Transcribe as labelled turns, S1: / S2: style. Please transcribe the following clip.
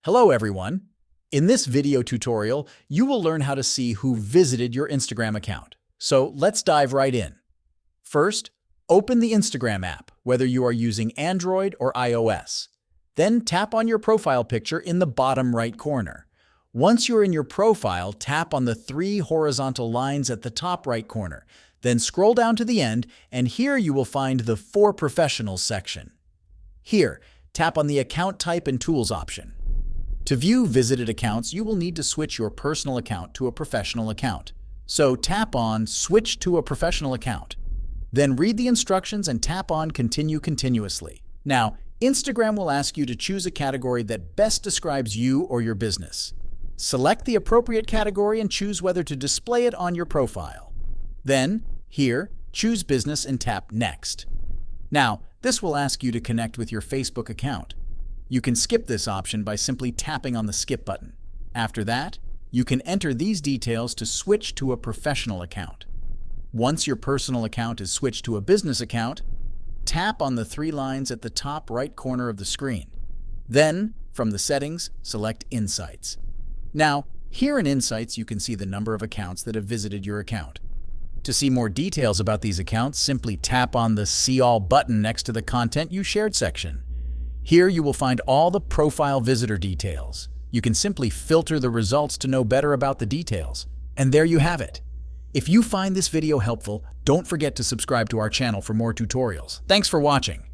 S1: Hello everyone! In this video tutorial, you will learn how to see who visited your Instagram account. So let's dive right in. First, open the Instagram app, whether you are using Android or iOS. Then tap on your profile picture in the bottom right corner. Once you're in your profile, tap on the three horizontal lines at the top right corner. Then scroll down to the end, and here you will find the For Professionals section. Here, tap on the Account Type and Tools option. To view visited accounts, you will need to switch your personal account to a professional account. So tap on Switch to a Professional Account. Then read the instructions and tap on Continue continuously. Now, Instagram will ask you to choose a category that best describes you or your business. Select the appropriate category and choose whether to display it on your profile. Then, here, choose Business and tap Next. Now, this will ask you to connect with your Facebook account. You can skip this option by simply tapping on the Skip button. After that, you can enter these details to switch to a professional account. Once your personal account is switched to a business account, tap on the three lines at the top right corner of the screen. Then, from the settings, select Insights. Now, here in Insights, you can see the number of accounts that have visited your account. To see more details about these accounts, simply tap on the See All button next to the Content You Shared section. Here you will find all the profile visitor details. You can simply filter the results to know better about the details. And there you have it. If you find this video helpful, don't forget to subscribe to our channel for more tutorials. Thanks for watching.